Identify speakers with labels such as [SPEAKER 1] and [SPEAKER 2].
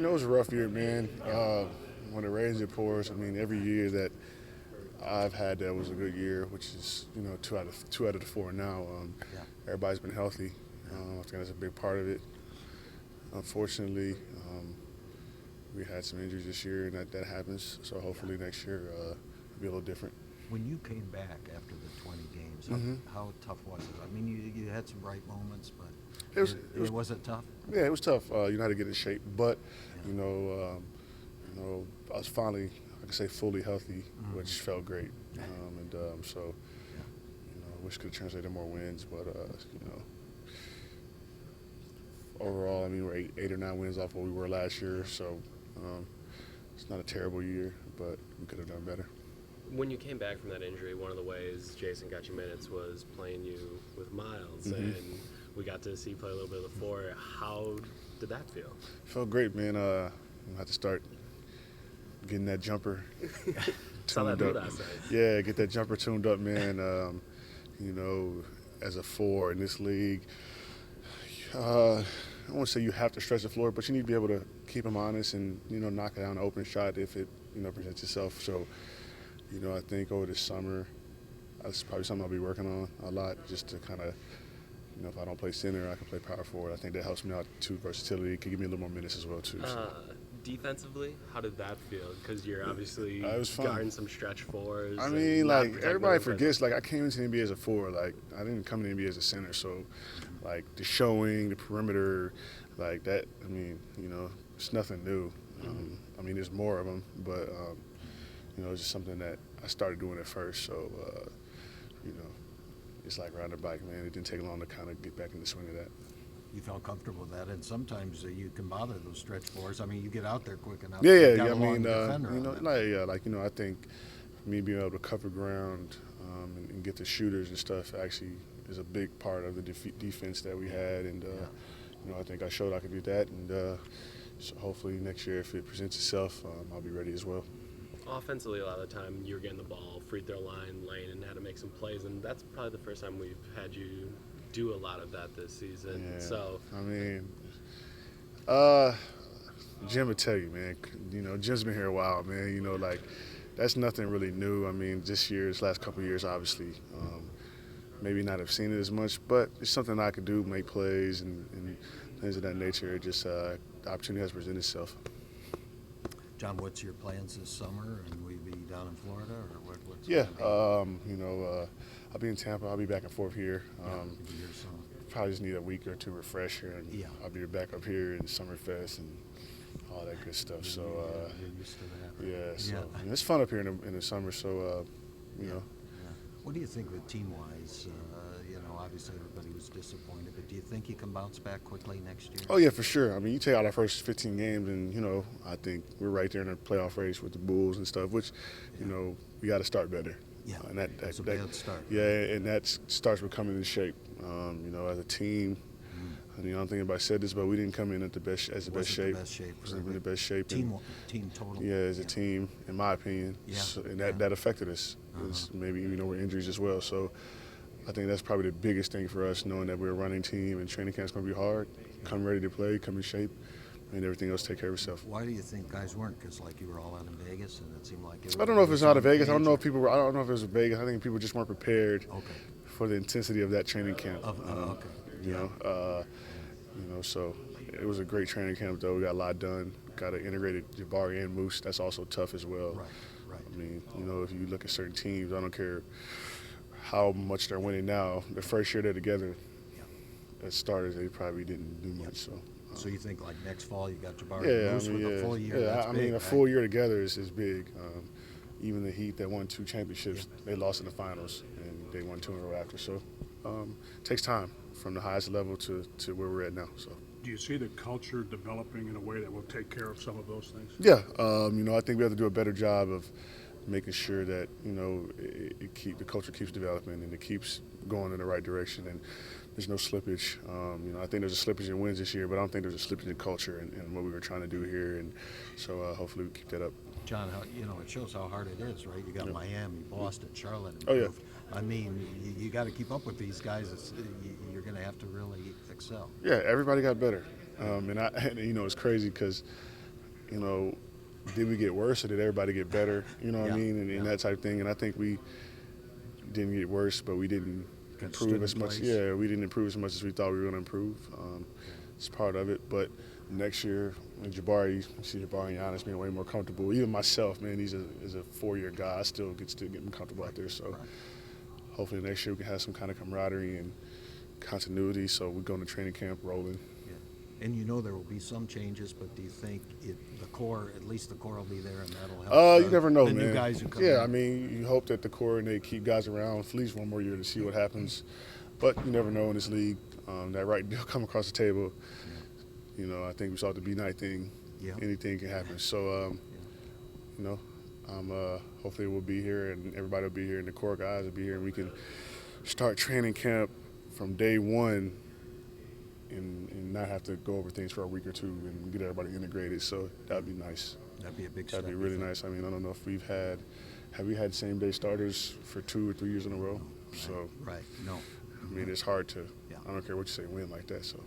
[SPEAKER 1] It was a rough year, man. When it rains, it pours. Every year that I've had that was a good year, which is two out of the four now.
[SPEAKER 2] Yeah.
[SPEAKER 1] Everybody's been healthy. I think that's a big part of it. Unfortunately, we had some injuries this year, and that happens. So hopefully next year it'll be a little different.
[SPEAKER 2] When you came back after the 20 games, how tough was it? You had some bright moments, but was it tough?
[SPEAKER 1] Yeah, it was tough. You know how to get in shape, but
[SPEAKER 2] Yeah.
[SPEAKER 1] I was finally, I could say, fully healthy, which felt great. So, I wish could have translated more wins, but overall, we're eight or nine wins off what we were last year. So, it's not a terrible year, but we could have done better.
[SPEAKER 3] When you came back from that injury, one of the ways Jason got you minutes was playing you with Miles, and we got to see you play a little bit of the four. How did that feel?
[SPEAKER 1] Felt great, man. I had to start getting that jumper
[SPEAKER 3] Saw that
[SPEAKER 1] tuned
[SPEAKER 3] move
[SPEAKER 1] up.
[SPEAKER 3] last night.
[SPEAKER 1] Yeah, get that jumper tuned up, man. As a four in this league, I don't want to say you have to stretch the floor, but you need to be able to keep them honest and knock down an open shot if it presents itself. So, I think over the summer, that's probably something I'll be working on a lot, just to kind of, if I don't play center, I can play power forward. I think that helps me out too. Versatility could give me a little more minutes as well too. So.
[SPEAKER 3] Defensively, how did that feel? Because you're obviously
[SPEAKER 1] It was fun.
[SPEAKER 3] guarding some stretch fours.
[SPEAKER 1] Everybody forgets. I came into the NBA as a four. I didn't come into the NBA as a center. So, the showing, the perimeter, that. It's nothing new. There's more of them, but it's just something that I started doing at first. So, it's like riding a bike, man. It didn't take long to kind of get back in the swing of that.
[SPEAKER 2] You felt comfortable with that, and sometimes you can bother those stretch fours. You get out there quick enough.
[SPEAKER 1] Yeah.
[SPEAKER 2] You got a long defender on that.
[SPEAKER 1] I think me being able to cover ground and get the shooters and stuff actually is a big part of the defense that we had, and I think I showed I could do that, and so hopefully next year, if it presents itself, I'll be ready as well.
[SPEAKER 3] Offensively, a lot of the time you were getting the ball, free throw line, lane, and had to make some plays, and that's probably the first time we've had you do a lot of that this season.
[SPEAKER 1] Yeah.
[SPEAKER 3] So,
[SPEAKER 1] Jim would tell you, man. Jim's been here a while, man. That's nothing really new. This last couple of years, obviously, maybe not have seen it as much, but it's something I could do, make plays and things of that nature. It just the opportunity has presented itself.
[SPEAKER 2] John, what's your plans this summer? And will you be down in Florida, or what's
[SPEAKER 1] Yeah,
[SPEAKER 2] going to be?
[SPEAKER 1] I'll be in Tampa. I'll be back and forth here.
[SPEAKER 2] Here, so.
[SPEAKER 1] Probably just need a week or two refresher, and
[SPEAKER 2] Yeah.
[SPEAKER 1] I'll be back up here in Summerfest and all that good stuff. So,
[SPEAKER 2] You're used to that.
[SPEAKER 1] yeah. So
[SPEAKER 2] Yeah.
[SPEAKER 1] it's fun up here in the summer. So,
[SPEAKER 2] Yeah. What do you think with team-wise? Obviously everybody was disappointed, but do you think you can bounce back quickly next year?
[SPEAKER 1] Oh yeah, for sure. You take out our first 15 games, and I think we're right there in the playoff race with the Bulls and stuff. Which, we got to start better.
[SPEAKER 2] Yeah,
[SPEAKER 1] and
[SPEAKER 2] that's a bad start.
[SPEAKER 1] Yeah, and that starts with coming in shape. As a team. I don't think anybody said this, but we didn't come in at the best shape.
[SPEAKER 2] The best shape.
[SPEAKER 1] Wasn't in the best shape.
[SPEAKER 2] Team total.
[SPEAKER 1] Yeah, as a team, in my opinion.
[SPEAKER 2] Yeah.
[SPEAKER 1] So, and that affected us. Maybe with injuries as well. So I think that's probably the biggest thing for us, knowing that we're a running team and training camp's going to be hard. Come ready to play, come in shape, and everything else take care of itself.
[SPEAKER 2] Why do you think guys weren't? Because you were all out in Vegas, and it seemed like it.
[SPEAKER 1] I don't know if it's out of Vegas. I don't know if
[SPEAKER 2] it
[SPEAKER 1] people were. I don't know if it was Vegas. I think people just weren't prepared
[SPEAKER 2] Okay.
[SPEAKER 1] for the intensity of that training camp.
[SPEAKER 2] Okay.
[SPEAKER 1] So it was a great training camp, though. We got a lot done. Got an integrated Jabari and Moose. That's also tough as well.
[SPEAKER 2] Right.
[SPEAKER 1] If you look at certain teams, I don't care how much they're winning now. The first year they're together, as starters, they probably didn't do much.
[SPEAKER 2] So you think next fall you got Jabari and Moose with a full year?
[SPEAKER 1] Yeah,
[SPEAKER 2] That's big,
[SPEAKER 1] a
[SPEAKER 2] right?
[SPEAKER 1] full year together is big. Even the Heat that won 2 championships, they lost in the finals, and they won 2 in a row after. So it takes time from the highest level to where we're at now. So.
[SPEAKER 4] Do you see the culture developing in a way that will take care of some of those things?
[SPEAKER 1] Yeah, I think we have to do a better job of making sure that the culture keeps developing and it keeps going in the right direction, and there's no slippage. I think there's a slippage in wins this year, but I don't think there's a slippage in culture and what we were trying to do here, and so hopefully we keep that up.
[SPEAKER 2] John, it shows how hard it is, right? You got Miami, Boston, Charlotte.
[SPEAKER 1] Oh, yeah.
[SPEAKER 2] You got to keep up with these guys. You're going to have to really excel.
[SPEAKER 1] Yeah, everybody got better, and it's crazy because you know, did we get worse or did everybody get better? You know what I
[SPEAKER 2] Yeah,
[SPEAKER 1] mean? And that type of thing. And I think we didn't get worse, but we didn't
[SPEAKER 2] Kind of
[SPEAKER 1] improve
[SPEAKER 2] stood
[SPEAKER 1] as
[SPEAKER 2] in
[SPEAKER 1] much.
[SPEAKER 2] place.
[SPEAKER 1] Yeah, we didn't improve as much as we thought we were going to improve. It's part of it. But next year, Jabari, you see Jabari and Giannis being way more comfortable. Even myself, man, he's a 4-year guy. I still get him comfortable out there. So
[SPEAKER 2] Right.
[SPEAKER 1] hopefully next year we can have some kind of camaraderie and continuity. So we go into training camp rolling.
[SPEAKER 2] Yeah. And you know there will be some changes, but do you think the core, at least the core will be there and that'll help
[SPEAKER 1] You never know,
[SPEAKER 2] the
[SPEAKER 1] man.
[SPEAKER 2] new guys who come
[SPEAKER 1] yeah,
[SPEAKER 2] in?
[SPEAKER 1] I mean, you hope that the core and they keep guys around for at least one more year to see what happens. But you never know in this league. That right deal come across the table. You know, I think we saw the B-Night thing.
[SPEAKER 2] Yeah.
[SPEAKER 1] Anything can happen. So, you know, hopefully we'll be here and everybody will be here and the core guys will be here and we can start training camp from day one and not have to go over things for a week or two and get everybody integrated. So that'd be nice.
[SPEAKER 2] That'd be a big step.
[SPEAKER 1] That'd be really nice. I mean, I don't know if have we had same day starters for 2 or 3 years in a row? So,
[SPEAKER 2] Right. No.
[SPEAKER 1] I mean, it's hard to,
[SPEAKER 2] Yeah.
[SPEAKER 1] I don't care what you say, win like that. So.